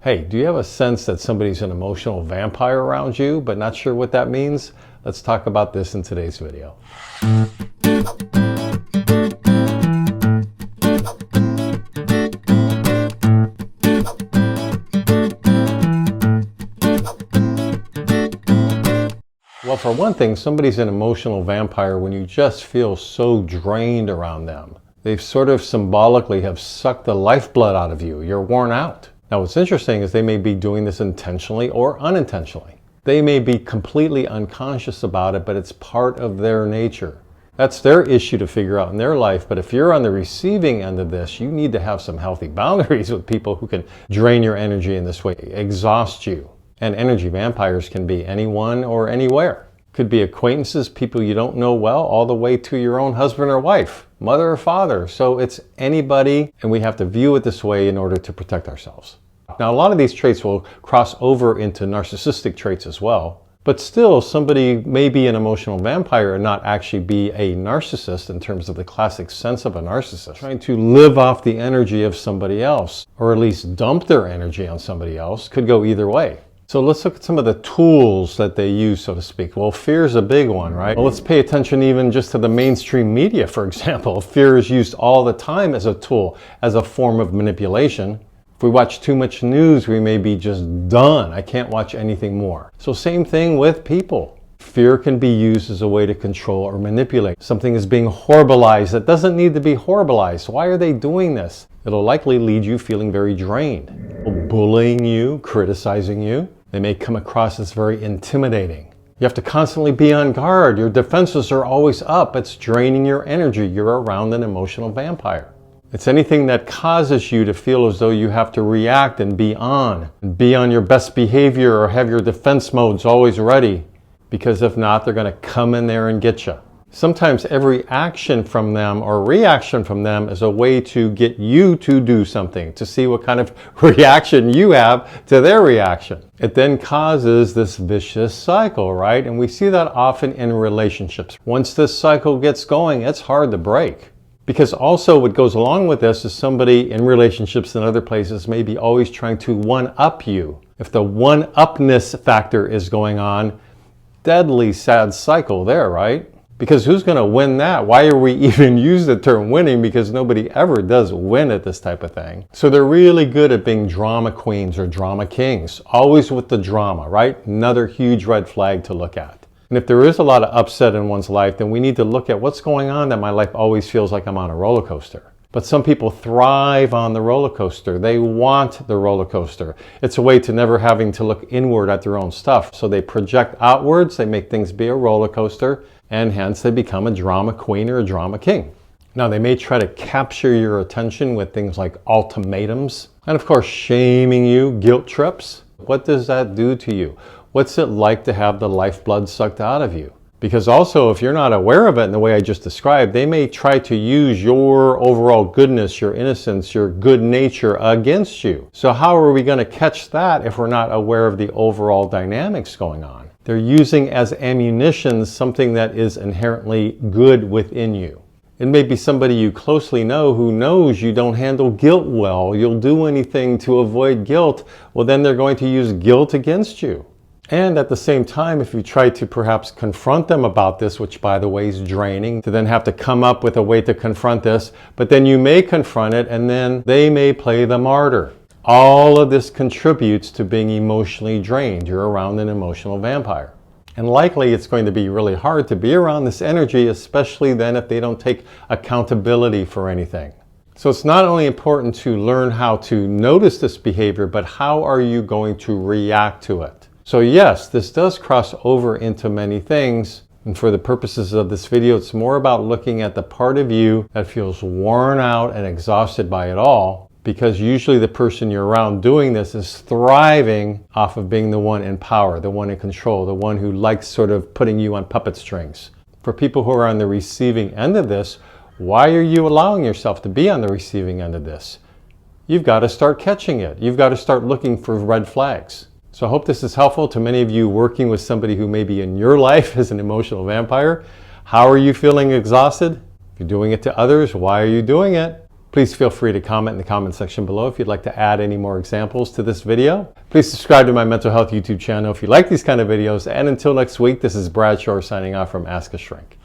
Hey, do you have a sense that somebody's an emotional vampire around you, but not sure what that means? Let's talk about this in today's video. Well, for one thing, somebody's an emotional vampire when you just feel so drained around them. They sort of symbolically have sucked the lifeblood out of you. You're worn out. Now, what's interesting is they may be doing this intentionally or unintentionally. They may be completely unconscious about it, but it's part of their nature. That's their issue to figure out in their life. But if you're on the receiving end of this, you need to have some healthy boundaries with people who can drain your energy in this way, exhaust you. And energy vampires can be anyone or anywhere. Could be acquaintances, people you don't know well, all the way to your own husband or wife, mother or father. So it's anybody, and we have to view it this way in order to protect ourselves. Now, a lot of these traits will cross over into narcissistic traits as well. But still, somebody may be an emotional vampire and not actually be a narcissist in terms of the classic sense of a narcissist. Trying to live off the energy of somebody else, or at least dump their energy on somebody else, could go either way. So let's look at some of the tools that they use, so to speak. Well, fear is a big one, right? Well, let's pay attention even just to the mainstream media, for example. Fear is used all the time as a tool, as a form of manipulation. If we watch too much news, we may be just done. I can't watch anything more. So same thing with people. Fear can be used as a way to control or manipulate. Something is being horribilized that doesn't need to be horribilized. Why are they doing this? It'll likely lead you feeling very drained. Bullying you, criticizing you. They may come across as very intimidating. You have to constantly be on guard. Your defenses are always up. It's draining your energy. You're around an emotional vampire. It's anything that causes you to feel as though you have to react and be on your best behavior or have your defense modes always ready. Because if not, they're going to come in there and get you. Sometimes every action from them or reaction from them is a way to get you to do something, to see what kind of reaction you have to their reaction. It then causes this vicious cycle, right? And we see that often in relationships. Once this cycle gets going, it's hard to break. Because also what goes along with this is somebody in relationships and other places may be always trying to one-up you. If the one-upness factor is going on, deadly sad cycle there, right? Because who's going to win that? Why are we even use the term winning? Because nobody ever does win at this type of thing. So they're really good at being drama queens or drama kings. Always with the drama, right? Another huge red flag to look at. And if there is a lot of upset in one's life, then we need to look at what's going on that my life always feels like I'm on a roller coaster. But some people thrive on the roller coaster. They want the roller coaster. It's a way to never having to look inward at their own stuff. So they project outwards, they make things be a roller coaster, and hence they become a drama queen or a drama king. Now, they may try to capture your attention with things like ultimatums, and of course, shaming you, guilt trips. What does that do to you? What's it like to have the lifeblood sucked out of you? Because also, if you're not aware of it in the way I just described, they may try to use your overall goodness, your innocence, your good nature against you. So how are we going to catch that if we're not aware of the overall dynamics going on? They're using as ammunition something that is inherently good within you. It may be somebody you closely know who knows you don't handle guilt well. You'll do anything to avoid guilt. Well, then they're going to use guilt against you. And at the same time, if you try to perhaps confront them about this, which by the way is draining, to then have to come up with a way to confront this, but then you may confront it and then they may play the martyr. All of this contributes to being emotionally drained. You're around an emotional vampire. And likely it's going to be really hard to be around this energy, especially then if they don't take accountability for anything. So it's not only important to learn how to notice this behavior, but how are you going to react to it? So yes, this does cross over into many things. And for the purposes of this video, it's more about looking at the part of you that feels worn out and exhausted by it all. Because usually the person you're around doing this is thriving off of being the one in power, the one in control, the one who likes sort of putting you on puppet strings. For people who are on the receiving end of this, why are you allowing yourself to be on the receiving end of this? You've got to start catching it. You've got to start looking for red flags. So I hope this is helpful to many of you working with somebody who may be in your life as an emotional vampire. How are you feeling exhausted? If you're doing it to others, why are you doing it? Please feel free to comment in the comment section below if you'd like to add any more examples to this video. Please subscribe to my mental health YouTube channel if you like these kind of videos. And until next week, this is Brad Shore signing off from Ask a Shrink.